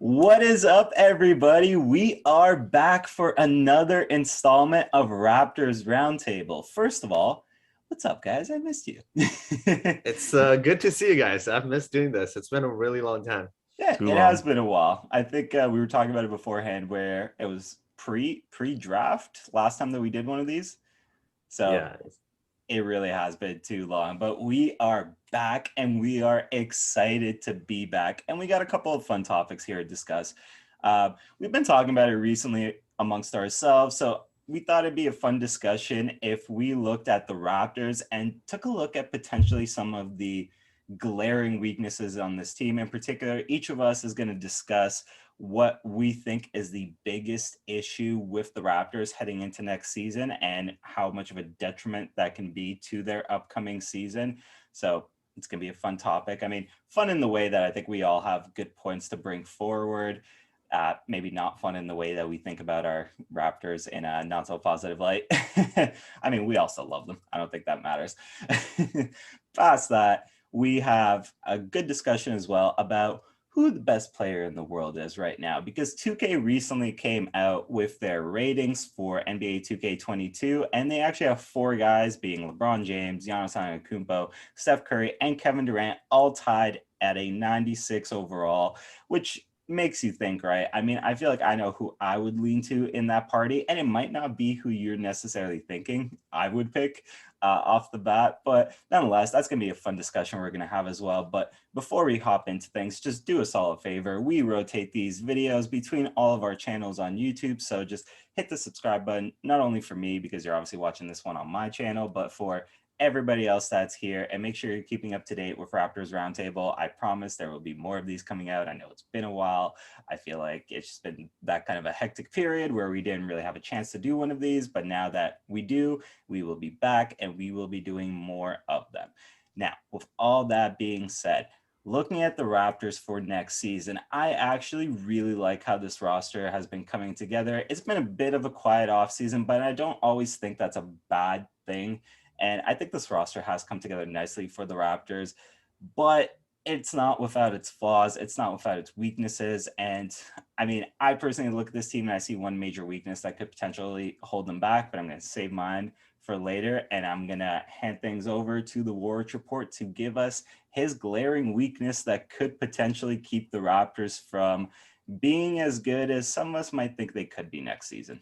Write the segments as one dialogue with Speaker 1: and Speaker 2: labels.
Speaker 1: What is up, everybody? We are back for another installment of Raptors Roundtable. First of all, what's up, guys? I missed you.
Speaker 2: It's good to see you guys. I've missed doing this. It's been a really long time.
Speaker 1: Yeah,
Speaker 3: Too
Speaker 1: it has
Speaker 3: long.
Speaker 1: been a while. I think we were talking about it beforehand, where it was pre-draft last time that we did one of these. So
Speaker 2: Yeah.
Speaker 1: it really has been too long, but we are back and we are excited to be back. And we got a couple of fun topics here to discuss. We've been talking about it recently amongst ourselves. So we thought it'd be a fun discussion if we looked at the Raptors and took a look at potentially some of the glaring weaknesses on this team. In particular, each of us is going to discuss what we think is the biggest issue with the Raptors heading into next season and how much of a detriment that can be to their upcoming season. So it's going to be a fun topic. I mean, fun in the way that I think we all have good points to bring forward. Maybe not fun in the way that we think about our Raptors in a not so positive light. I mean, we also love them. I don't think that matters. Past that, we have a good discussion as well about who the best player in the world is right now, because 2K recently came out with their ratings for NBA 2K22, and they actually have four guys, being LeBron James, Giannis Antetokounmpo, Steph Curry, and Kevin Durant, all tied at a 96 overall, which makes you think, right? I mean, I feel like I know who I would lean to in that party, and it might not be who you're necessarily thinking I would pick off the bat, but nonetheless, that's going to be a fun discussion we're going to have as well. But before we hop into things, just do us all a favor. We rotate these videos between all of our channels on YouTube, so just hit the subscribe button, not only for me, because you're obviously watching this one on my channel, but for everybody else that's here, and make sure you're keeping up to date with Raptors Roundtable. I promise there will be more of these coming out. I know it's been a while. I feel like it's just been that kind of a hectic period where we didn't really have a chance to do one of these, but now that we do, we will be back and we will be doing more of them. Now, with all that being said, looking at the Raptors for next season, I actually really like how this roster has been coming together. It's been a bit of a quiet offseason, but I don't always think that's a bad thing. And I think this roster has come together nicely for the Raptors, but it's not without its flaws. It's not without its weaknesses. And I mean, I personally look at this team and I see one major weakness that could potentially hold them back, but I'm going to save mine for later. And I'm going to hand things over to the Waraich report to give us his glaring weakness that could potentially keep the Raptors from being as good as some of us might think they could be next season.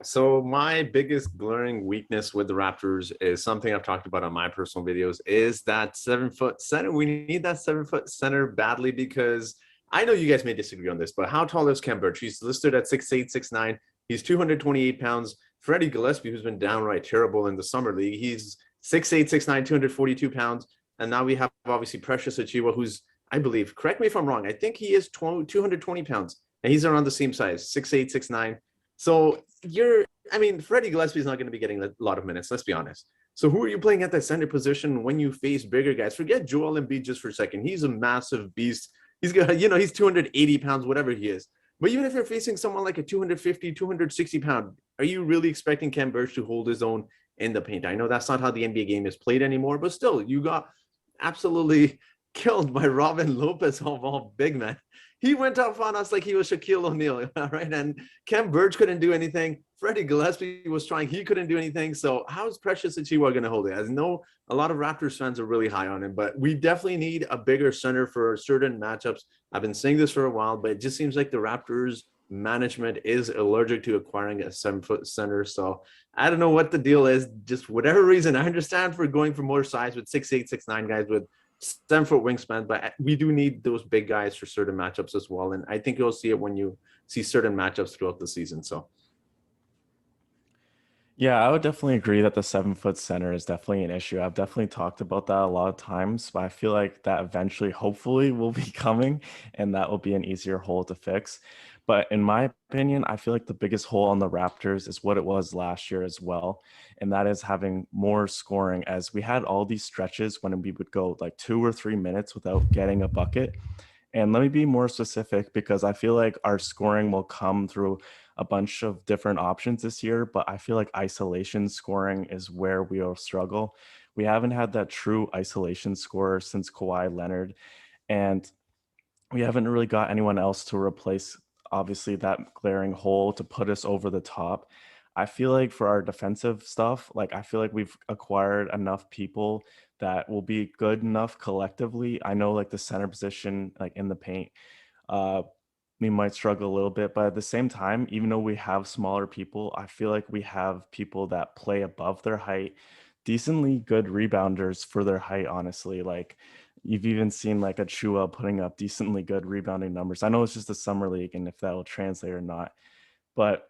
Speaker 2: So my biggest glaring weakness with the Raptors is something I've talked about on my personal videos is that 7-foot center. We need that 7-foot center badly because I know you guys may disagree on this, but how tall is Khem Birch? He's listed at 6'8", 6'9". He's 228 pounds. Freddie Gillespie, who's been downright terrible in the summer league, he's 6'8", 6'9", 242 pounds. And now we have obviously Precious Achiuwa, who's, I believe, correct me if I'm wrong, I think he is 220 pounds. And he's around the same size, 6'8", 6'9". So Freddie Gillespie is not going to be getting a lot of minutes, let's be honest. So who are you playing at that center position when you face bigger guys? Forget Joel Embiid just for a second. He's a massive beast. He's got, he's 280 pounds, whatever he is. But even if you're facing someone like a 250, 260 pound, are you really expecting Khem Birch to hold his own in the paint? I know that's not how the NBA game is played anymore, but still, you got absolutely killed by Robin Lopez of all big men. He went up on us like he was Shaquille O'Neal, right? And Khem Birch couldn't do anything. Freddie Gillespie was trying. He couldn't do anything. So how is Precious Achiuwa going to hold it? I know a lot of Raptors fans are really high on him, but we definitely need a bigger center for certain matchups. I've been saying this for a while, but it just seems like the Raptors management is allergic to acquiring a 7-foot center. So I don't know what the deal is. Just whatever reason, I understand for going for more size with 6'8", 6'9" guys with 7-foot wingspan, but we do need those big guys for certain matchups as well. And I think you'll see it when you see certain matchups throughout the season. So,
Speaker 3: Yeah, I would definitely agree that the 7-foot center is definitely an issue. I've definitely talked about that a lot of times, but I feel like that eventually, hopefully, will be coming, and that will be an easier hole to fix. But in my opinion, I feel like the biggest hole on the Raptors is what it was last year as well, and that is having more scoring. As we had all these stretches when we would go like 2 or 3 minutes without getting a bucket. And let me be more specific because I feel like our scoring will come through a bunch of different options this year, but I feel like isolation scoring is where we'll struggle. We haven't had that true isolation scorer since Kawhi Leonard. And we haven't really got anyone else to replace obviously that glaring hole to put us over the top. I feel like for our defensive stuff, like I feel like we've acquired enough people that will be good enough collectively. I know like the center position, like in the paint, uh, we might struggle a little bit, but at the same time, even though we have smaller people, I feel like we have people that play above their height, decently good rebounders for their height, honestly. Like you've even seen like a Chua putting up decently good rebounding numbers. I know it's just a summer league and if that will translate or not, but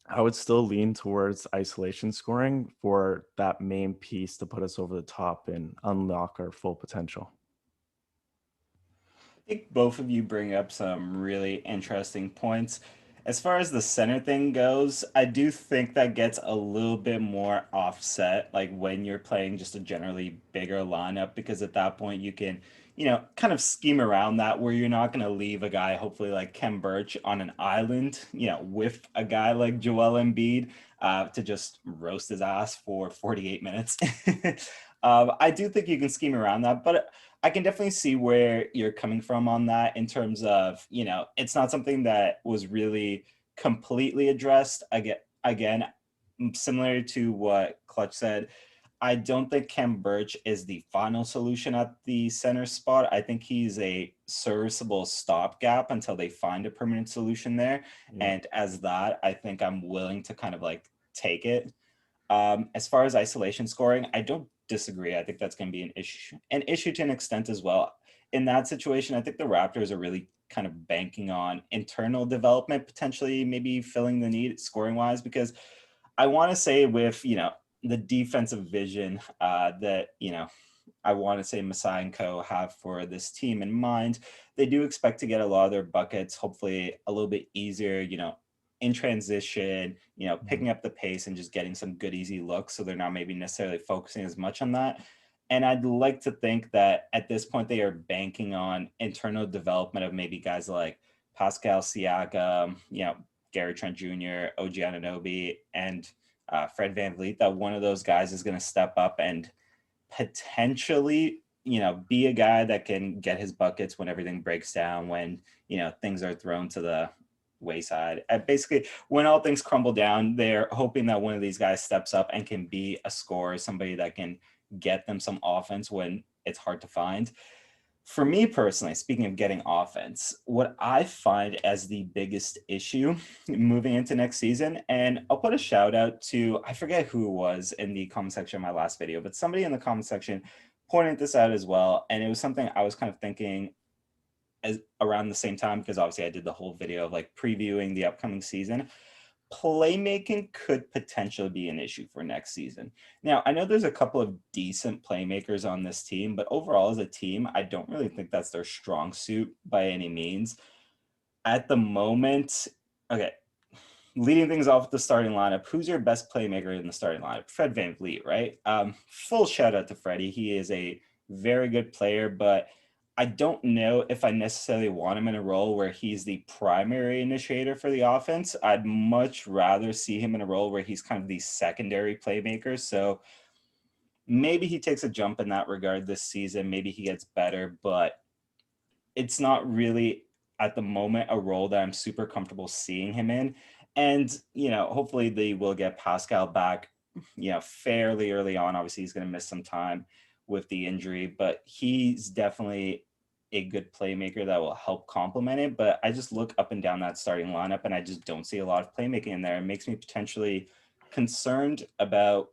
Speaker 3: I would still lean towards isolation scoring for that main piece to put us over the top and unlock our full potential.
Speaker 1: I think both of you bring up some really interesting points. As far as the center thing goes, I do think that gets a little bit more offset, like when you're playing just a generally bigger lineup, because at that point you can, kind of scheme around that where you're not going to leave a guy, hopefully like Kem Birch, on an island, with a guy like Joel Embiid to just roast his ass for 48 minutes. I do think you can scheme around that, but I can definitely see where you're coming from on that in terms of, it's not something that was really completely addressed. Again, similar to what Clutch said, I don't think Kem Birch is the final solution at the center spot. I think he's a serviceable stopgap until they find a permanent solution there.
Speaker 3: Yeah.
Speaker 1: And as that, I think I'm willing to kind of like take it. As far as isolation scoring, I don't disagree. I think that's going to be an issue to an extent as well. In that situation, I think the Raptors are really kind of banking on internal development, potentially maybe filling the need scoring wise, because I want to say with, the defensive vision that, I want to say Masai and Co have for this team in mind, they do expect to get a lot of their buckets, hopefully a little bit easier, in transition,
Speaker 3: Mhm.
Speaker 1: picking up the pace and just getting some good, easy looks. So they're not maybe necessarily focusing as much on that. And I'd like to think that at this point, they are banking on internal development of maybe guys like Pascal Siakam, Gary Trent Jr., OG Anunoby, and Fred VanVleet, that one of those guys is going to step up and potentially, be a guy that can get his buckets when everything breaks down, when, things are thrown to the wayside. Basically, when all things crumble down, they're hoping that one of these guys steps up and can be a scorer, somebody that can get them some offense when it's hard to find. For me personally, speaking of getting offense, what I find as the biggest issue moving into next season, and I'll put a shout out to, I forget who it was in the comment section of my last video, but somebody in the comment section pointed this out as well. And it was something I was kind of thinking as around the same time, because obviously I did the whole video of like previewing the upcoming season. Playmaking could potentially be an issue for next season. Now, I know there's a couple of decent playmakers on this team, but overall as a team, I don't really think that's their strong suit by any means. At the moment, okay, leading things off with the starting lineup, who's your best playmaker in the starting lineup? Fred VanVleet, right? Full shout out to Freddie. He is a very good player, but I don't know if I necessarily want him in a role where he's the primary initiator for the offense. I'd much rather see him in a role where he's kind of the secondary playmaker. So maybe he takes a jump in that regard this season. Maybe he gets better, but it's not really at the moment a role that I'm super comfortable seeing him in. And, hopefully they will get Pascal back, fairly early on. Obviously, he's going to miss some time with the injury, but he's definitely a good playmaker that will help complement it. But I just look up and down that starting lineup and I just don't see a lot of playmaking in there. It makes me potentially concerned about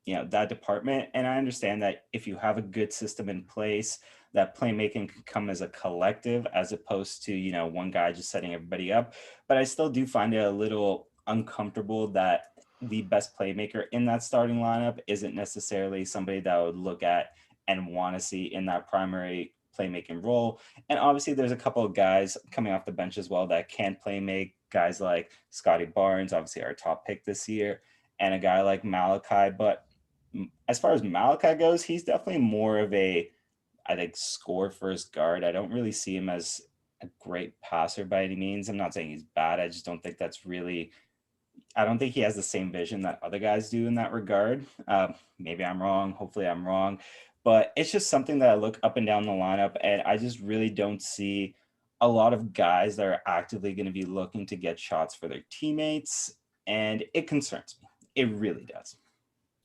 Speaker 1: that department. And I understand that if you have a good system in place, that playmaking can come as a collective as opposed to one guy just setting everybody up. But I still do find it a little uncomfortable that the best playmaker in that starting lineup isn't necessarily somebody that I would look at and want to see in that primary playmaking role. And obviously there's a couple of guys coming off the bench as well that can play make, guys like Scotty Barnes, obviously our top pick this year, and a guy like Malachi. But as far as Malachi goes, he's definitely more of a, I think, score first guard. I don't really see him as a great passer by any means. I'm not saying he's bad. I just don't think that's really, I don't think he has the same vision that other guys do in that regard. Maybe I'm wrong. Hopefully I'm wrong. But it's just something that I look up and down the lineup and I just really don't see a lot of guys that are actively going to be looking to get shots for their teammates, and it concerns me. It really does.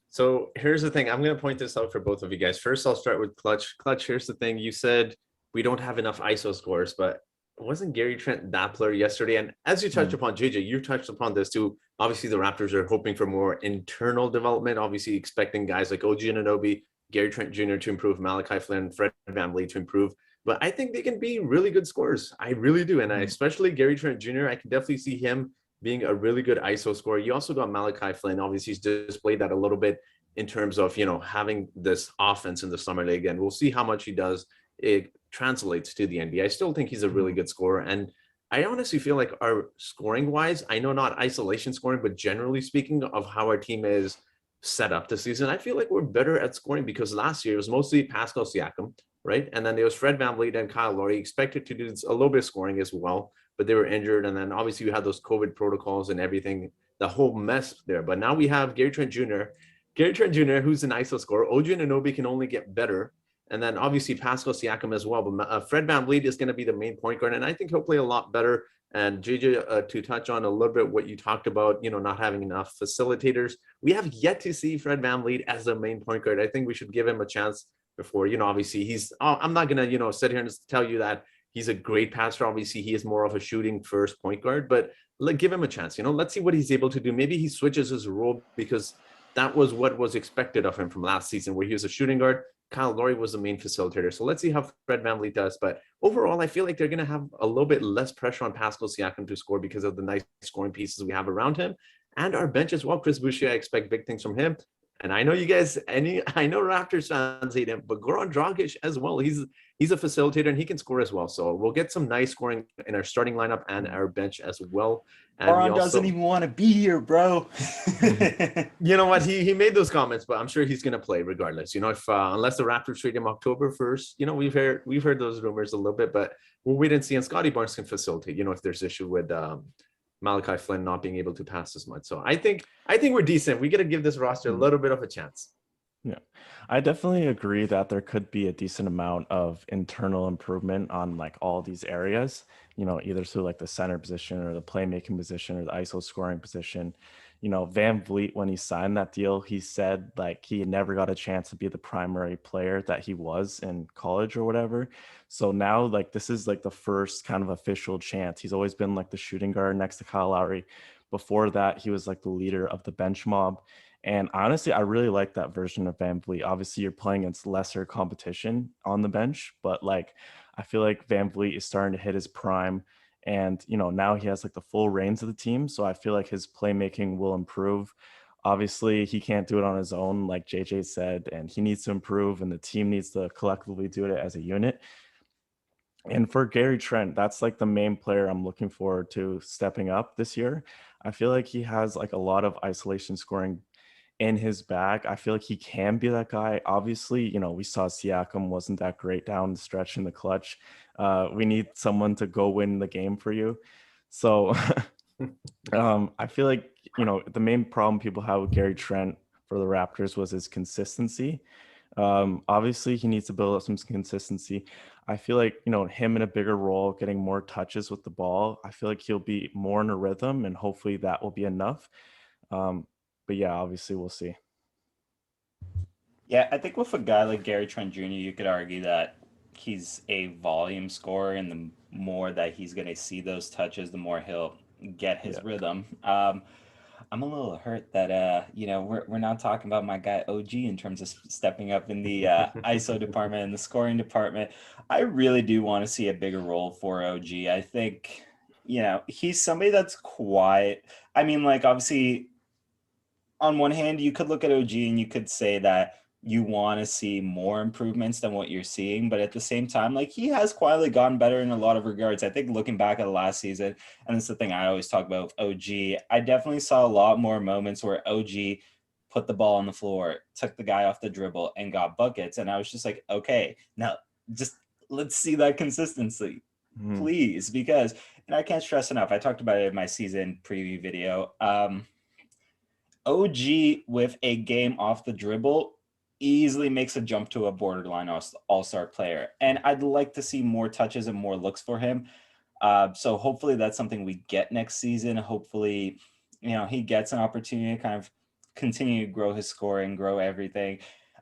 Speaker 2: So here's the thing. I'm going to point this out for both of you guys. First, I'll start with Clutch. Clutch, here's the thing. You said we don't have enough ISO scores, but wasn't Gary Trent that player yesterday? And as you touched upon, JJ, you touched upon this too. Obviously, the Raptors are hoping for more internal development, obviously expecting guys like OG Anunoby, Gary Trent Jr. to improve, Malachi Flynn, Fred VanVleet to improve. But I think they can be really good scorers. I really do. And I, especially Gary Trent Jr., I can definitely see him being a really good ISO scorer. You also got Malachi Flynn. Obviously, he's displayed that a little bit in terms of, you know, having this offense in the summer league. And we'll see how much he does. It translates to the NBA. I still think he's a really good scorer. And I honestly feel like our scoring wise, I know not isolation scoring, but generally speaking of how our team is set up this season, I feel like we're better at scoring because last year it was mostly Pascal Siakam, right? And then there was Fred VanVleet and Kyle Lowry expected to do a little bit of scoring as well, but they were injured. And then obviously we had those COVID protocols and everything, the whole mess there. But now we have Gary Trent Jr., who's an ISO scorer. OG Anunoby can only get better. And then obviously Pascal Siakam as well. But Fred VanVleet is going to be the main point guard. And I think he'll play a lot better. And JJ, to touch on a little bit what you talked about, you know, not having enough facilitators. We have yet to see Fred VanVleet as the main point guard. I think we should give him a chance before, you know, obviously I'm not going to, you know, sit here and tell you that he's a great passer. Obviously, he is more of a shooting first point guard, but give him a chance. You know, let's see what he's able to do. Maybe he switches his role because that was what was expected of him from last season, where he was a shooting guard. Kyle Lowry was the main facilitator. So let's see how Fred VanVleet does. But overall, I feel like they're going to have a little bit less pressure on Pascal Siakam to score because of the nice scoring pieces we have around him. And our bench as well. Chris Boucher, I expect big things from him. And I know you guys, I know Raptors fans hate him, but Goran Dragic as well. He's a facilitator and he can score as well. So we'll get some nice scoring in our starting lineup and our bench as well. And
Speaker 1: Goran doesn't even want to be here, bro.
Speaker 2: You know what? He made those comments, but I'm sure he's going to play regardless. You know, if unless the Raptors trade him October 1st, you know, we've heard those rumors a little bit, but we'll wait and see. And Scotty Barnes can facilitate. You know, if there's issue with Malachi Flynn not being able to pass as much. So I think we're decent. We got to give this roster a little bit of a chance.
Speaker 3: Yeah, I definitely agree that there could be a decent amount of internal improvement on like all these areas, you know, either through like the center position or the playmaking position or the ISO scoring position. You know, VanVleet, when he signed that deal, he said like he never got a chance to be the primary player that he was in college or whatever. So now like this is like the first kind of official chance. He's always been like the shooting guard next to Kyle Lowry. Before that, he was like the leader of the bench mob. And honestly, I really like that version of VanVleet. Obviously, you're playing against lesser competition on the bench, but like I feel like VanVleet is starting to hit his prime. And, you know, now he has like the full reins of the team. So I feel like his playmaking will improve. Obviously, he can't do it on his own, like JJ said, and he needs to improve, and the team needs to collectively do it as a unit. And for Gary Trent, that's like the main player I'm looking forward to stepping up this year. I feel like he has like a lot of isolation scoring in his bag. I feel like he can be that guy. Obviously, you know, we saw Siakam wasn't that great down the stretch in the clutch. We need someone to go win the game for you. So I feel like, you know, the main problem people have with Gary Trent for the Raptors was his consistency. Obviously, he needs to build up some consistency. I feel like, you know, him in a bigger role, getting more touches with the ball, I feel like he'll be more in a rhythm, and hopefully that will be enough. But yeah, obviously we'll see.
Speaker 1: Yeah, I think with a guy like Gary Trent Jr., you could argue that he's a volume scorer, and the more that he's going to see those touches, the more he'll get his rhythm. I'm a little hurt that you know, we're not talking about my guy OG in terms of stepping up in the ISO department and the scoring department. I really do want to see a bigger role for OG. I think, you know, he's somebody that's quiet. I mean, like, obviously, on one hand, you could look at OG and you could say that you want to see more improvements than what you're seeing, but at the same time, like, he has quietly gotten better in a lot of regards. I think looking back at the last season, and it's the thing I always talk about with OG, I definitely saw a lot more moments where OG put the ball on the floor, took the guy off the dribble, and got buckets. And I was just like, okay, now just let's see that consistency, please, because, and I can't stress enough, I talked about it in my season preview video. OG with a game off the dribble easily makes a jump to a borderline all-star player. And I'd like to see more touches and more looks for him. So hopefully that's something we get next season. Hopefully, he gets an opportunity to kind of continue to grow his scoring, grow everything.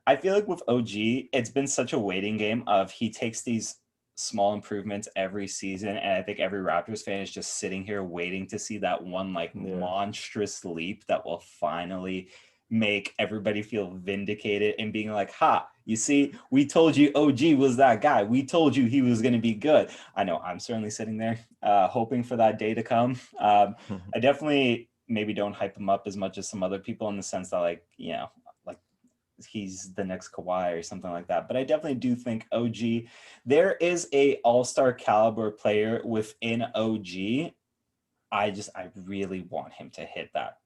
Speaker 1: I feel like with OG, it's been such a waiting game of he takes these small improvements every season. And I think every Raptors fan is just sitting here waiting to see that one monstrous leap that will finally make everybody feel vindicated and being like, ha, you see, we told you OG was that guy. We told you he was going to be good. I know I'm certainly sitting there hoping for that day to come. I definitely maybe don't hype him up as much as some other people in the sense that like he's the next Kawhi or something like that. But I definitely do think OG, there is a all-star caliber player within OG. I really want him to hit that,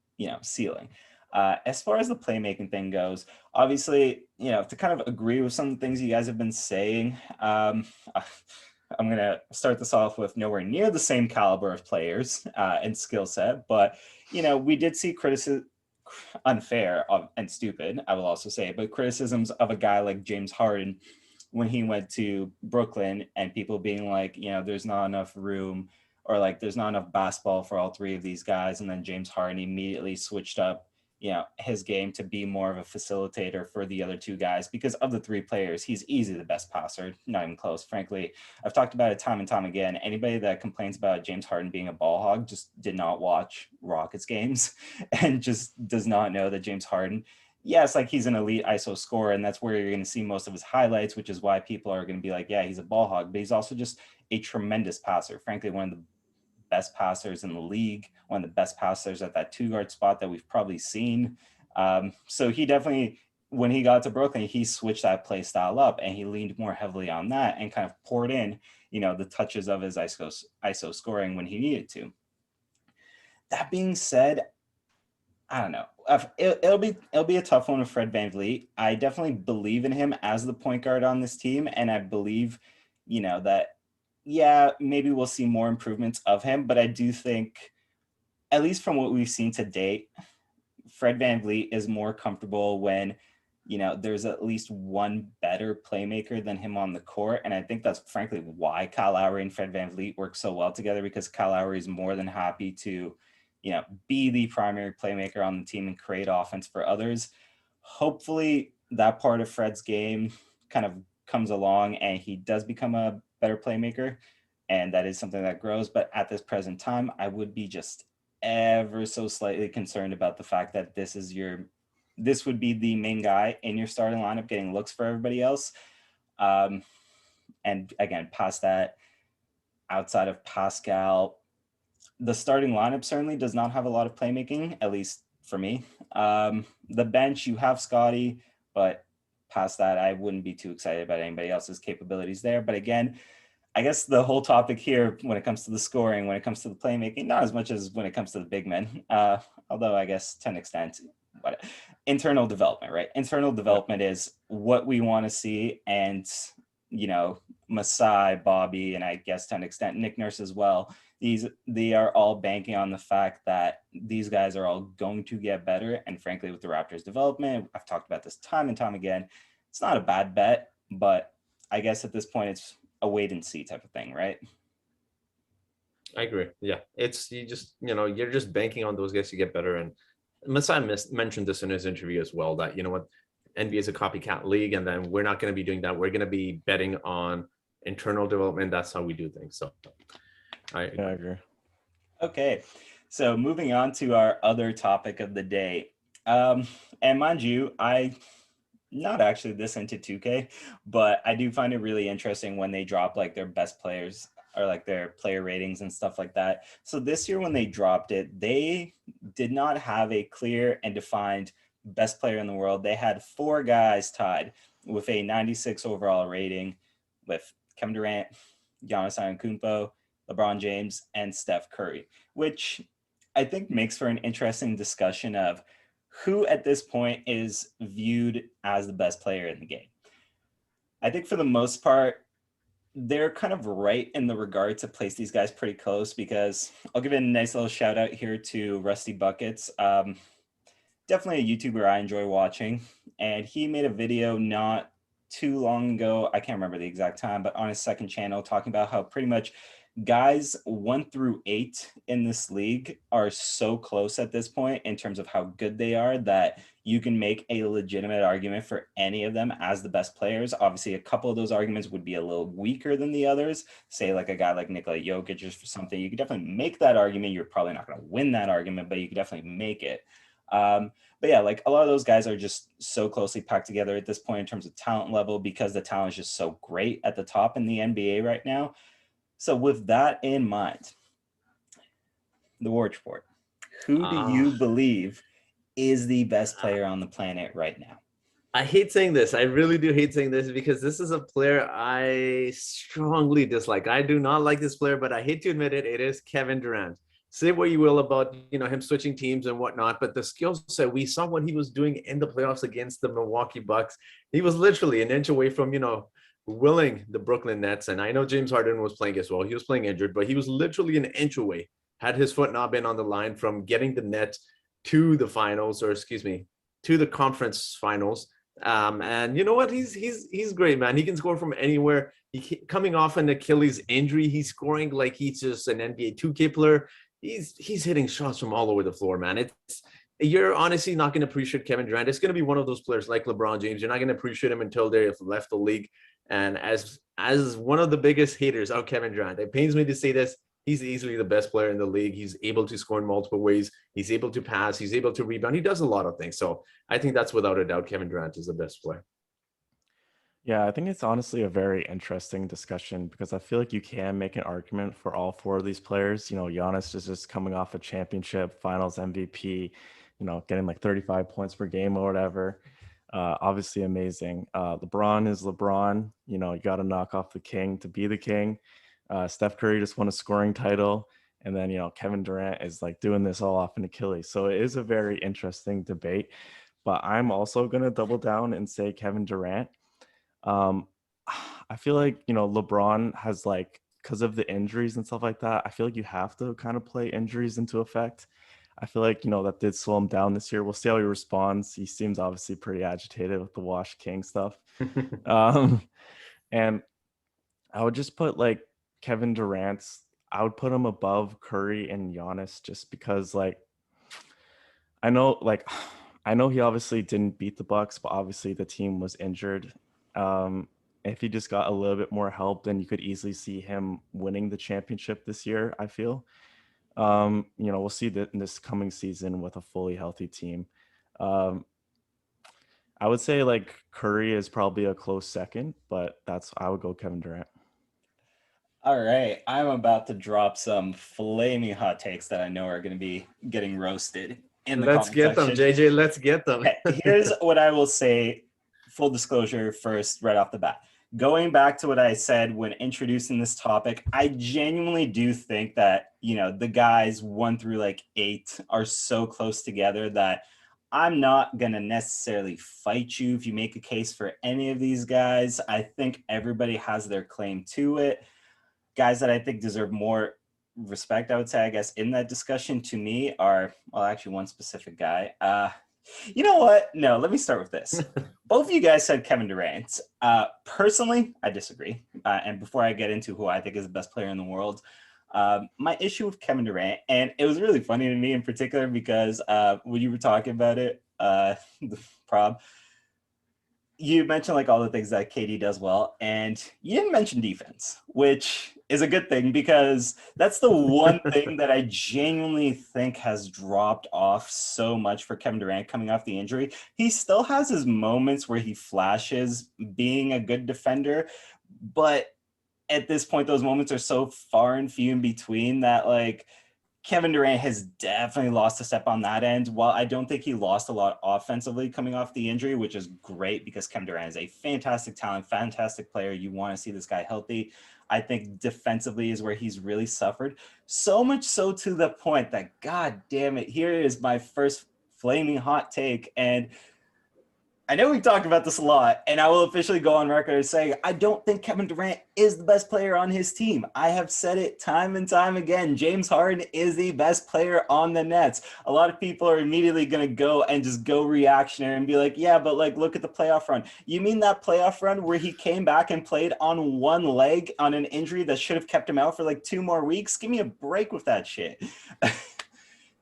Speaker 1: ceiling. As far as the playmaking thing goes, obviously, to kind of agree with some of the things you guys have been saying, I'm going to start this off with nowhere near the same caliber of players and skill set, but, we did see criticism, unfair and stupid, I will also say, but criticisms of a guy like James Harden when he went to Brooklyn and people being like, there's not enough room or like there's not enough basketball for all three of these guys. And then James Harden immediately switched up, his game to be more of a facilitator for the other two guys because of the three players. He's easily the best passer, not even close. Frankly, I've talked about it time and time again. Anybody that complains about James Harden being a ball hog just did not watch Rockets games and just does not know that James Harden, yes, like he's an elite ISO scorer, and that's where you're going to see most of his highlights, which is why people are going to be like, yeah, he's a ball hog, but he's also just a tremendous passer. Frankly, one of the best passers in the league, one of the best passers at that 2-guard spot that we've probably seen. So he definitely, when he got to Brooklyn, he switched that play style up and he leaned more heavily on that and kind of poured in, the touches of his ISO scoring when he needed to. That being said, I don't know. It'll be a tough one with Fred VanVleet. I definitely believe in him as the point guard on this team, and I believe, that maybe we'll see more improvements of him. But I do think, at least from what we've seen to date, Fred VanVleet is more comfortable when, there's at least one better playmaker than him on the court. And I think that's frankly why Kyle Lowry and Fred VanVleet work so well together, because Kyle Lowry is more than happy to be the primary playmaker on the team and create offense for others. Hopefully that part of Fred's game kind of comes along and he does become a better playmaker. And that is something that grows. But at this present time, I would be just ever so slightly concerned about the fact that this would be the main guy in your starting lineup getting looks for everybody else. And again, past that, outside of Pascal, the starting lineup certainly does not have a lot of playmaking, at least for me. The bench, you have Scotty, but past that, I wouldn't be too excited about anybody else's capabilities there. But again, I guess the whole topic here, when it comes to the scoring, when it comes to the playmaking, not as much as when it comes to the big men, although I guess to an extent, but internal development, right? Internal development is what we want to see. And, Masai, Bobby, and I guess to an extent, Nick Nurse as well. They are all banking on the fact that these guys are all going to get better. And frankly, with the Raptors development, I've talked about this time and time again, it's not a bad bet, but I guess at this point it's a wait and see type of thing, right?
Speaker 2: I agree. Yeah. You're just banking on those guys to get better. And Masai mentioned this in his interview as well, that, NBA is a copycat league, and then we're not going to be doing that. We're going to be betting on internal development. That's how we do things. So I
Speaker 3: agree.
Speaker 1: Okay, so moving on to our other topic of the day. And mind you, I not actually this into 2K, but I do find it really interesting when they drop like their best players or like their player ratings and stuff like that. So this year when they dropped it, they did not have a clear and defined best player in the world. They had 4 guys tied with a 96 overall rating with Kevin Durant, Giannis Antetokounmpo, LeBron James, and Steph Curry, which I think makes for an interesting discussion of who at this point is viewed as the best player in the game. I think for the most part, they're kind of right in the regard to place these guys pretty close, because I'll give it a nice little shout out here to Rusty Buckets. definitely a YouTuber I enjoy watching, and he made a video not too long ago. I can't remember the exact time, but on his second channel, talking about how pretty much guys 1 through 8 in this league are so close at this point in terms of how good they are that you can make a legitimate argument for any of them as the best players. Obviously, a couple of those arguments would be a little weaker than the others. Say like a guy like Nikola Jokic or something, you could definitely make that argument. You're probably not going to win that argument, but you could definitely make it. But yeah, like a lot of those guys are just so closely packed together at this point in terms of talent level, because the talent is just so great at the top in the NBA right now. So with that in mind, the Waraich report, who do you believe is the best player on the planet right now?
Speaker 2: I hate saying this. I really do hate saying this because this is a player I strongly dislike. I do not like this player, but I hate to admit it. It is Kevin Durant. Say what you will about him switching teams and whatnot, but the skill set, we saw what he was doing in the playoffs against the Milwaukee Bucks. He was literally an inch away from willing the Brooklyn Nets. And I know James Harden was playing as well. He was playing injured, but he was literally an inch away, had his foot not been on the line, from getting the Nets to the finals, or excuse me, to the conference finals. And you know what? He's great, man. He can score from anywhere. Coming off an Achilles injury, he's scoring like he's just an NBA 2K player. He's hitting shots from all over the floor, man. You're honestly not going to appreciate Kevin Durant. It's going to be one of those players like LeBron James. You're not going to appreciate him until they've left the league. And as one of the biggest haters of Kevin Durant, it pains me to say this, he's easily the best player in the league. He's able to score in multiple ways. He's able to pass. He's able to rebound. He does a lot of things. So I think that's without a doubt, Kevin Durant is the best player.
Speaker 3: Yeah, I think it's honestly a very interesting discussion because I feel like you can make an argument for all four of these players. Giannis is just coming off a championship, finals MVP, getting like 35 points per game or whatever. Obviously amazing. LeBron is LeBron. You got to knock off the king to be the king. Steph Curry just won a scoring title. And then, Kevin Durant is like doing this all off an Achilles. So it is a very interesting debate. But I'm also going to double down and say Kevin Durant. I feel like, LeBron has because of the injuries and stuff like that, I feel like you have to kind of play injuries into effect. I feel like, that did slow him down this year. We'll see how he responds. He seems obviously pretty agitated with the Wash King stuff. And I would just put Kevin Durant's, I would put him above Curry and Giannis just because I know he obviously didn't beat the Bucks, but obviously the team was injured. If he just got a little bit more help, then you could easily see him winning the championship this year, I feel. We'll see that in this coming season with a fully healthy team. I would say Curry is probably a close second, but I would go Kevin Durant.
Speaker 1: All right, I'm about to drop some flaming hot takes that I know are going to be getting roasted in the
Speaker 2: Let's get them, JJ. Let's get them.
Speaker 1: Okay, here's what I will say. Full disclosure first, right off the bat. Going back to what I said when introducing this topic, I genuinely do think that, the guys 1 through 8 are so close together that I'm not going to necessarily fight you if you make a case for any of these guys. I think everybody has their claim to it. Guys that I think deserve more respect, I would say, I guess, in that discussion to me are, well, actually one specific guy. You know what? No, let me start with this. Both of you guys said Kevin Durant. Personally, I disagree. And before I get into who I think is the best player in the world, my issue with Kevin Durant, and it was really funny to me in particular because when you were talking about it, the prob, you mentioned all the things that KD does well, and you didn't mention defense, which is a good thing because that's the one thing that I genuinely think has dropped off so much for Kevin Durant coming off the injury. He still has his moments where he flashes being a good defender, but at this point, those moments are so far and few in between that Kevin Durant has definitely lost a step on that end. While I don't think he lost a lot offensively coming off the injury, which is great because Kevin Durant is a fantastic talent, fantastic player. You want to see this guy healthy. I think defensively is where he's really suffered. So much so to the point that, God damn it, here is my first flaming hot take. And I know we talked about this a lot, and I will officially go on record as saying I don't think Kevin Durant is the best player on his team. I have said it time and time again. James Harden is the best player on the Nets. A lot of people are immediately going to go and just go reactionary and be like, yeah, but like, look at the playoff run. You mean that playoff run where he came back and played on one leg on an injury that should have kept him out for like 2 more weeks? Give me a break with that shit.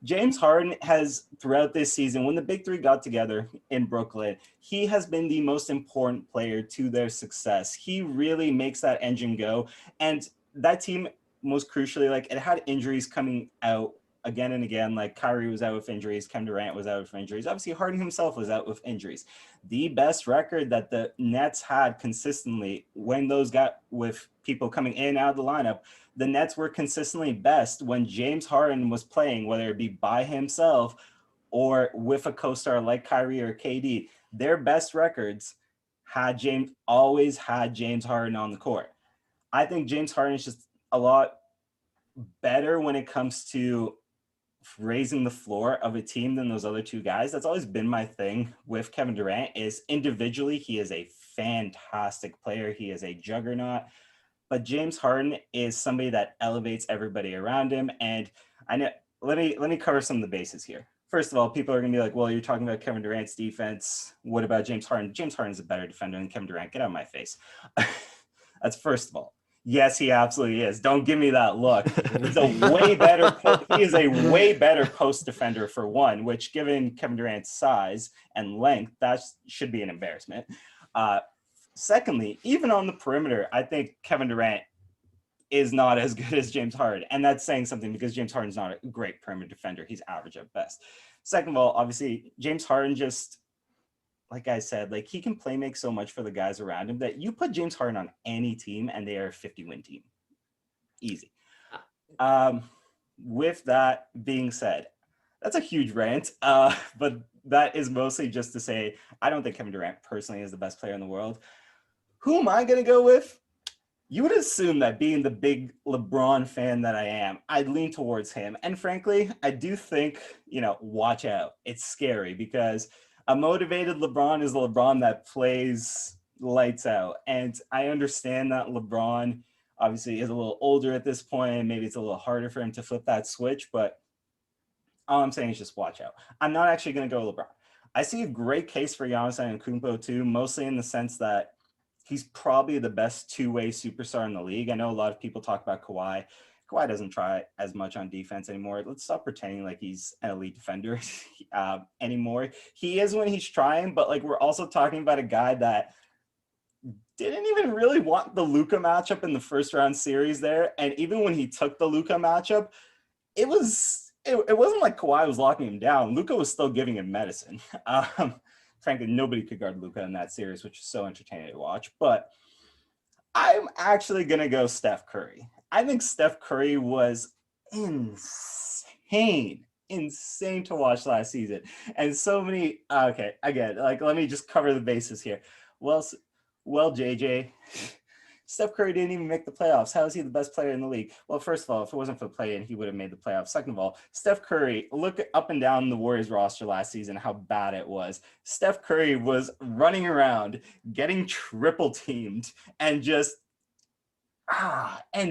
Speaker 1: James Harden has, throughout this season, when the big three got together in Brooklyn, he has been the most important player to their success. He really makes that engine go. And that team, most crucially, like it had injuries coming out again and again. Like Kyrie was out with injuries, Kevin Durant was out with injuries. Obviously, Harden himself was out with injuries. The best record that the Nets had consistently when those got with people coming in and out of the lineup, the Nets were consistently best when James Harden was playing, whether it be by himself or with a co-star like Kyrie or KD. Their best records always had James Harden on the court. I think James Harden is just a lot better when it comes to raising the floor of a team than those other two guys. That's always been my thing with Kevin Durant. Is individually he is a fantastic player. He is a juggernaut. But James Harden is somebody that elevates everybody around him. And I know, let me cover some of the bases here. First of all, people are gonna be like, well, you're talking about Kevin Durant's defense. What about James Harden? James Harden's a better defender than Kevin Durant. Get out of my face. That's first of all. Yes, he absolutely is. Don't give me that look. He is a way better post defender for one, which given Kevin Durant's size and length, that should be an embarrassment. Secondly, even on the perimeter, I think Kevin Durant is not as good as James Harden. And that's saying something because James Harden's not a great perimeter defender. He's average at best. Second of all, obviously, James Harden just, like I said, like he can play make so much for the guys around him that you put James Harden on any team and they are a 50-win team. Easy. With that being said, that's a huge rant, but that is mostly just to say I don't think Kevin Durant personally is the best player in the world. Who am I going to go with? You would assume that being the big LeBron fan that I am, I'd lean towards him. And frankly, I do think, watch out. It's scary because a motivated LeBron is the LeBron that plays lights out. And I understand that LeBron obviously is a little older at this point, and maybe it's a little harder for him to flip that switch, but all I'm saying is just watch out. I'm not actually going to go LeBron. I see a great case for Giannis Antetokounmpo too, mostly in the sense that he's probably the best two-way superstar in the league. I know a lot of people talk about Kawhi. Kawhi doesn't try as much on defense anymore. Let's stop pretending like he's an elite defender anymore. He is when he's trying, but like we're also talking about a guy that didn't even really want the Luka matchup in the first round series there. And even when he took the Luka matchup, it wasn't like Kawhi was locking him down. Luka was still giving him medicine. Frankly, nobody could guard Luka in that series, which is so entertaining to watch. But I'm actually going to go Steph Curry. I think Steph Curry was insane to watch last season. And so many, okay, again, like, let me just cover the bases here. Well, JJ, Steph Curry didn't even make the playoffs. How is he the best player in the league? Well, first of all, if it wasn't for the play-in, he would have made the playoffs. Second of all, Steph Curry, look up and down the Warriors roster last season, how bad it was. Steph Curry was running around, getting triple teamed, and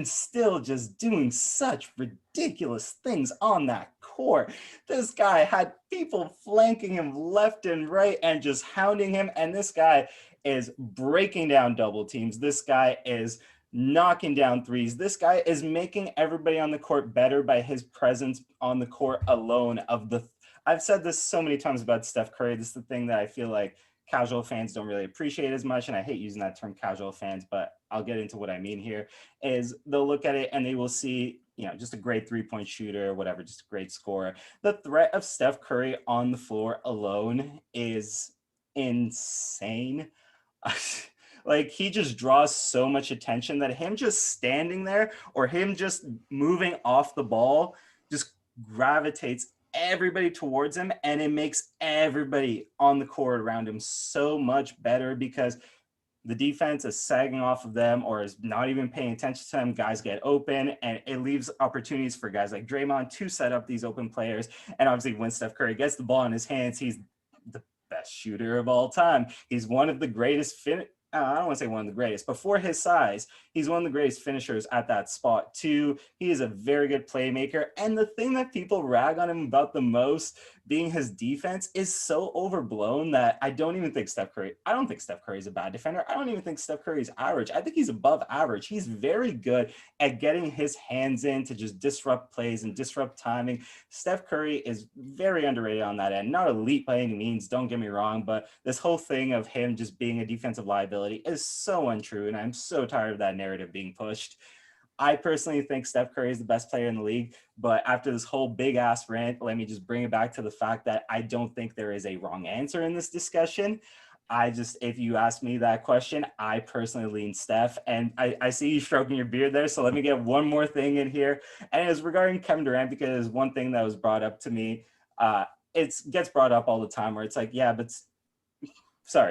Speaker 1: still just doing such ridiculous things on that court. This guy had people flanking him left and right and just hounding him, and this guy is breaking down double teams. This guy is knocking down threes. This guy is making everybody on the court better by his presence on the court alone. I've said this so many times about Steph Curry. This is the thing that I feel like casual fans don't really appreciate as much. And I hate using that term casual fans, but I'll get into what I mean here. Is they'll look at it and they will see, just a great 3-point shooter, whatever, just a great scorer. The threat of Steph Curry on the floor alone is insane. Like he just draws so much attention that him just standing there or him just moving off the ball just gravitates everybody towards him, and it makes everybody on the court around him so much better because the defense is sagging off of them or is not even paying attention to them. Guys get open, and it leaves opportunities for guys like Draymond to set up these open players. And obviously when Steph Curry gets the ball in his hands, he's the best shooter of all time. He's one of the greatest I don't want to say one of the greatest, but for his size, he's one of the greatest finishers at that spot too. He is a very good playmaker. And the thing that people rag on him about the most being his defense is so overblown that I don't think Steph Curry is a bad defender. I don't even think Steph Curry is average. I think he's above average. He's very good at getting his hands in to just disrupt plays and disrupt timing. Steph Curry is very underrated on that end. Not elite by any means, don't get me wrong, but this whole thing of him just being a defensive liability is so untrue, and I'm so tired of that narrative being pushed. I personally think Steph Curry is the best player in the league, but after this whole big ass rant, let me just bring it back to the fact that I don't think there is a wrong answer in this discussion. If you ask me that question, I personally lean Steph. And I see you stroking your beard there, so let me get one more thing in here. And it's regarding Kevin Durant, because one thing that was brought up to me, it gets brought up all the time where it's like, yeah, but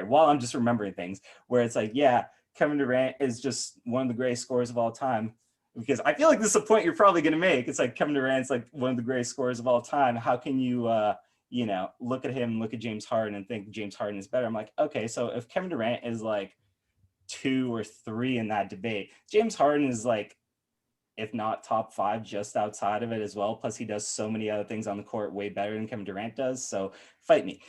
Speaker 1: while I'm just remembering things, where it's like, yeah, Kevin Durant is just one of the greatest scorers of all time. Because I feel like this is a point you're probably going to make. It's like Kevin Durant's like one of the greatest scorers of all time. How can you, look at him, look at James Harden and think James Harden is better? I'm like, okay, so if Kevin Durant is like 2 or 3 in that debate, James Harden is like, if not top 5, just outside of it as well. Plus he does so many other things on the court way better than Kevin Durant does. So fight me.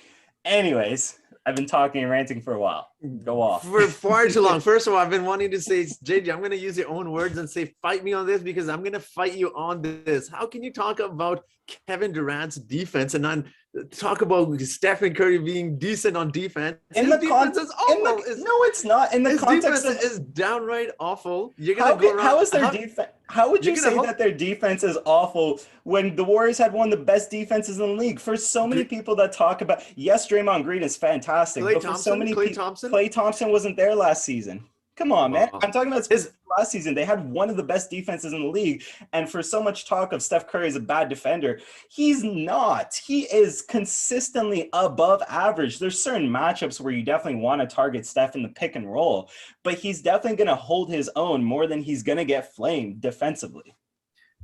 Speaker 1: Anyways, I've been talking and ranting for a while. Go off.
Speaker 2: For far too long. First of all, I've been wanting to say, JJ, I'm going to use your own words and say, fight me on this, because I'm going to fight you on this. How can you talk about Kevin Durant's defense and not talk about Stephen Curry being decent on defense?
Speaker 1: His defense is awful. No, it's not. In the context
Speaker 2: defense is downright awful. You're going to go around.
Speaker 1: How is their defense? How would you say that their defense is awful when the Warriors had one of the best defenses in the league? For so many people that talk about, yes, Draymond Green is fantastic, but for so many people, Klay Thompson wasn't there last season. Come on, man. I'm talking about his last season. They had one of the best defenses in the league. And for so much talk of Steph Curry as a bad defender, he's not. He is consistently above average. There's certain matchups where you definitely want to target Steph in the pick and roll, but he's definitely going to hold his own more than he's going to get flamed defensively.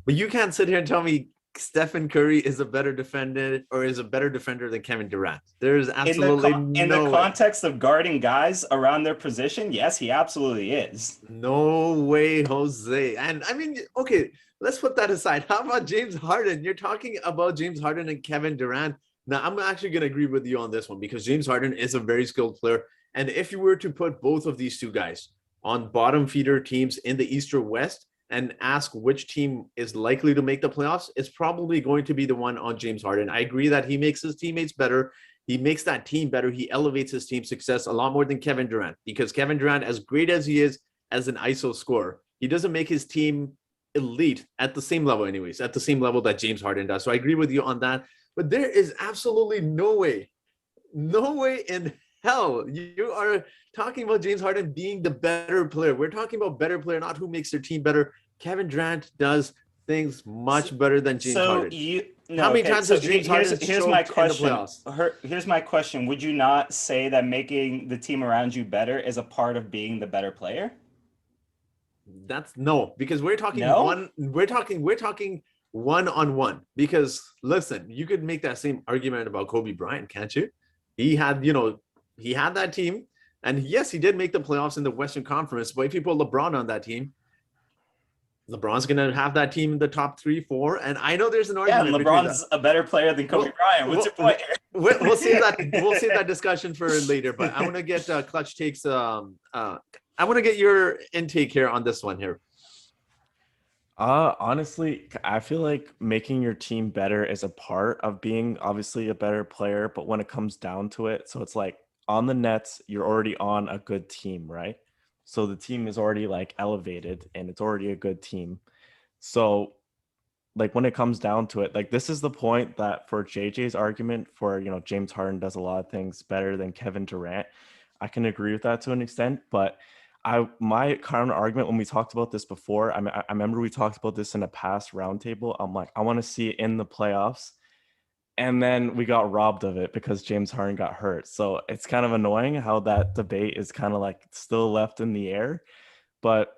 Speaker 2: But you can't sit here and tell me Stephen Curry is a better defender than Kevin Durant. There's absolutely
Speaker 1: in the context of guarding guys around their position. Yes, he absolutely is.
Speaker 2: No way, Jose. And I mean, okay, let's put that aside. How about James Harden? You're talking about James Harden and Kevin Durant. Now, I'm actually going to agree with you on this one, because James Harden is a very skilled player. And if you were to put both of these two guys on bottom feeder teams in the East or West, and ask which team is likely to make the playoffs, it's probably going to be the one on James Harden. I agree that he makes his teammates better. He makes that team better. He elevates his team's success a lot more than Kevin Durant, because Kevin Durant, as great as he is as an ISO scorer, he doesn't make his team elite at the same level that James Harden does. So I agree with you on that. But there is absolutely no way in hell you are talking about James Harden being the better player. We're talking about better player, not who makes their team better. Kevin Durant does things much better than James Harden. How many times has James Harden
Speaker 1: here's my question. Here's my question. Would you not say that making the team around you better is a part of being the better player?
Speaker 2: That's no, because we're talking one-on-one. Because listen, you could make that same argument about Kobe Bryant, can't you? He had that team. And yes, he did make the playoffs in the Western Conference, but if you put LeBron on that team, LeBron's going to have that team in the top 3, 4. And I know there's an argument.
Speaker 1: Yeah, LeBron's a better player than Kobe Bryant. What's your point here?
Speaker 2: We'll save that discussion for later, but I want to get Clutch takes. I want to get your intake here on this one here.
Speaker 3: Honestly, I feel like making your team better is a part of being obviously a better player, but when it comes down to it, so it's like, on the Nets, you're already on a good team, right? So the team is already like elevated and it's already a good team. So like when it comes down to it, like this is the point that for JJ's argument for, James Harden does a lot of things better than Kevin Durant. I can agree with that to an extent, but my counter argument when we talked about this before, I remember we talked about this in a past roundtable. I'm like, I want to see it in the playoffs. And then we got robbed of it because James Harden got hurt. So it's kind of annoying how that debate is kind of like still left in the air. But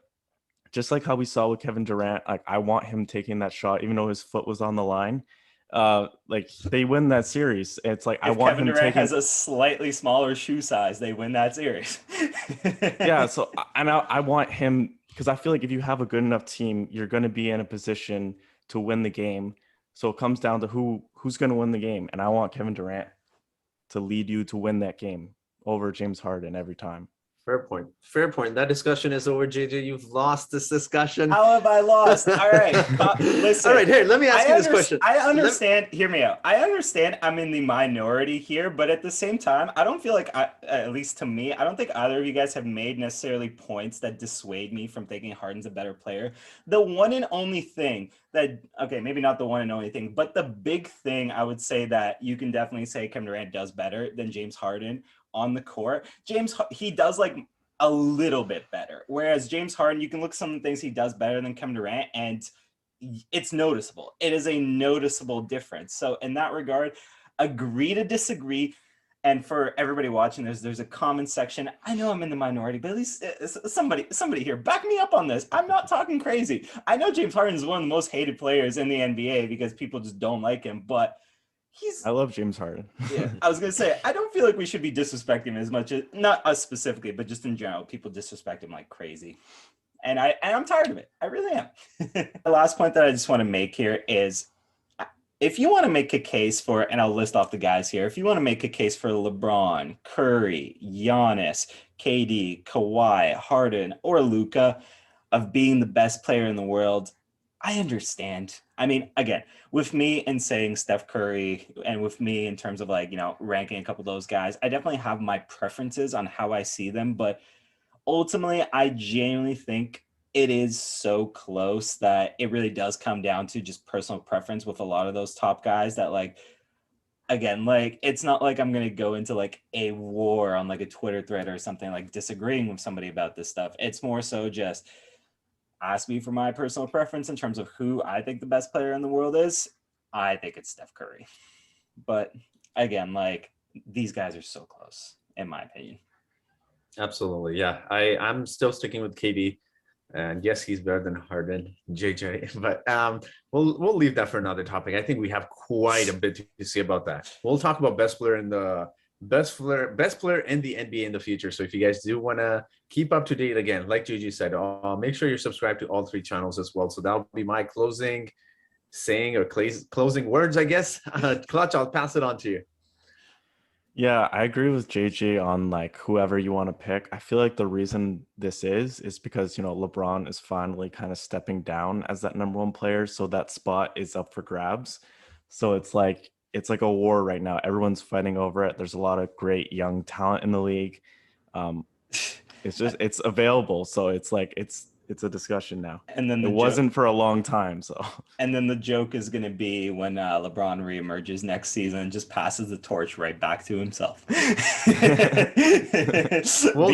Speaker 3: just like how we saw with Kevin Durant, like I want him taking that shot, even though his foot was on the line. like they win that series. It's like I
Speaker 1: If
Speaker 3: want
Speaker 1: Kevin
Speaker 3: him
Speaker 1: Durant
Speaker 3: taking.
Speaker 1: has a slightly smaller shoe size, they win that series.
Speaker 3: Yeah, so and I want him because I feel like if you have a good enough team, you're going to be in a position to win the game. So it comes down to who's going to win the game, and I want Kevin Durant to lead you to win that game over James Harden every time.
Speaker 2: Fair point. Fair point. That discussion is over, JJ. You've lost this discussion.
Speaker 1: How have I lost? All right, listen.
Speaker 2: All right, here, let me ask you this question.
Speaker 1: I understand. Hear me out. I understand I'm in the minority here, but at the same time, I don't feel like at least to me, I don't think either of you guys have made necessarily points that dissuade me from thinking Harden's a better player. The one and only thing that, okay, maybe not the one and only thing, but the big thing I would say that you can definitely say Kevin Durant does better than James Harden on the court. He does like a little bit better. Whereas James Harden, you can look at some of the things he does better than Kevin Durant, and it's noticeable. It is a noticeable difference. So in that regard, agree to disagree. And for everybody watching, there's a comment section. I know I'm in the minority, but at least somebody here, back me up on this. I'm not talking crazy. I know James Harden is one of the most hated players in the NBA because people just don't like him, but
Speaker 3: I love James Harden.
Speaker 1: Yeah, I was gonna say I don't feel like we should be disrespecting him as much as, not us specifically, but just in general, people disrespect him like crazy, and I'm tired of it. I really am. The last point that I just want to make here is, if you want to make a case for, and I'll list off the guys here, if you want to make a case for LeBron, Curry, Giannis, KD, Kawhi, Harden, or Luka of being the best player in the world, I understand. I mean, again, with me in saying Steph Curry and with me in terms of like, ranking a couple of those guys, I definitely have my preferences on how I see them. But ultimately, I genuinely think it is so close that it really does come down to just personal preference with a lot of those top guys that like, again, like it's not like I'm gonna go into like a war on like a Twitter thread or something, like disagreeing with somebody about this stuff. It's more so just ask me for my personal preference in terms of who I think the best player in the world is. I think it's Steph Curry. But again, like these guys are so close, in my opinion.
Speaker 2: Absolutely. Yeah. I'm still sticking with KD. And yes, he's better than Harden, JJ. But we'll leave that for another topic. I think we have quite a bit to say about that. We'll talk about best player in the NBA in the future. So if you guys do want to keep up to date, again, like JJ said, make sure you're subscribed to all three channels as well. So that'll be my closing saying or closing words, I guess. Clutch, I'll pass it on to you.
Speaker 3: Yeah, I agree with JJ on like whoever you want to pick. I feel like the reason this is because, LeBron is finally kind of stepping down as that number one player. So that spot is up for grabs. So it's like a war right now. Everyone's fighting over it. There's a lot of great young talent in the league. It's available. So it's a discussion now.
Speaker 1: And then
Speaker 3: It wasn't for a long time. So
Speaker 1: and then the joke is going to be when LeBron reemerges next season and just passes the torch right back to himself.
Speaker 2: We'll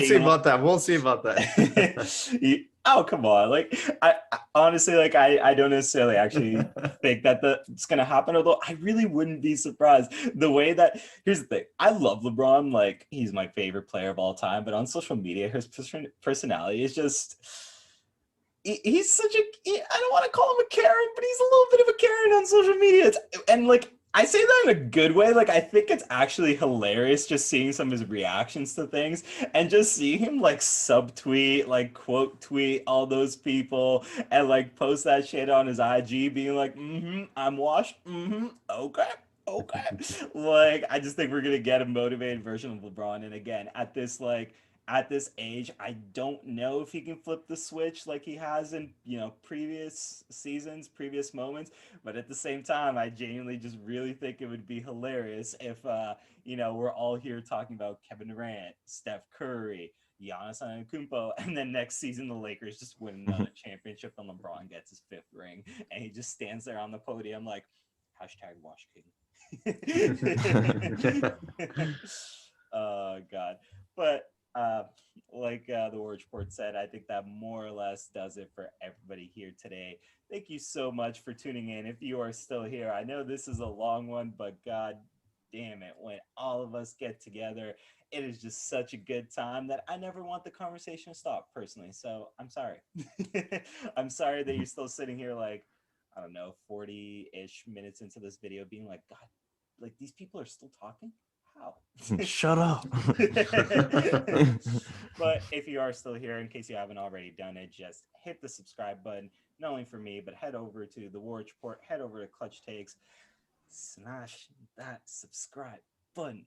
Speaker 2: see about that. We'll see about that.
Speaker 1: Oh, come on. Like, I honestly, like, I don't necessarily actually think that it's going to happen, although I really wouldn't be surprised. The way that, here's the thing, I love LeBron. Like, he's my favorite player of all time, but on social media, his personality is just, he's such I don't want to call him a Karen, but he's a little bit of a Karen on social media. And like, I say that in a good way. Like, I think it's actually hilarious just seeing some of his reactions to things and just seeing him like subtweet, like quote tweet all those people and like post that shit on his IG being like, I'm washed. Okay. Okay. Like, I just think we're going to get a motivated version of LeBron. And again, at this age, I don't know if he can flip the switch like he has in, previous seasons, previous moments. But at the same time, I genuinely just really think it would be hilarious if, we're all here talking about Kevin Durant, Steph Curry, Giannis Antetokounmpo, and then next season the Lakers just win another championship and LeBron gets his fifth ring, and he just stands there on the podium like, #Wash King. Oh God, but like the Waraich report said, I think that more or less does it for everybody here today. Thank you so much for tuning in. If you are still here, I know this is a long one, but God damn it, when all of us get together, it is just such a good time that I never want the conversation to stop personally. So I'm sorry. I'm sorry that you're still sitting here like, I don't know, 40-ish minutes into this video being like, God, like these people are still talking? How?
Speaker 3: Shut up.
Speaker 1: But if you are still here, in case you haven't already done it, just hit the subscribe button, not only for me, but head over to the Waraich Report, head over to Clutch Takes, smash that subscribe button.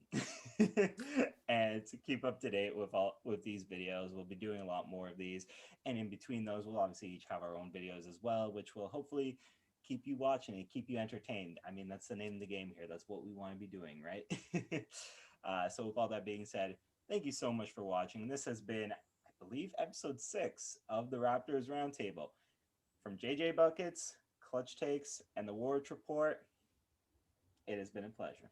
Speaker 1: And to keep up to date with these videos, we'll be doing a lot more of these, and in between those we'll obviously each have our own videos as well, which will hopefully keep you watching and keep you entertained. I mean, that's the name of the game here. That's what we want to be doing, right? So with all that being said, thank you so much for watching. This has been, I believe, episode 6 of the Raptors Roundtable. From JJ Buckets, Clutch Takes, and the Waraich Report, it has been a pleasure.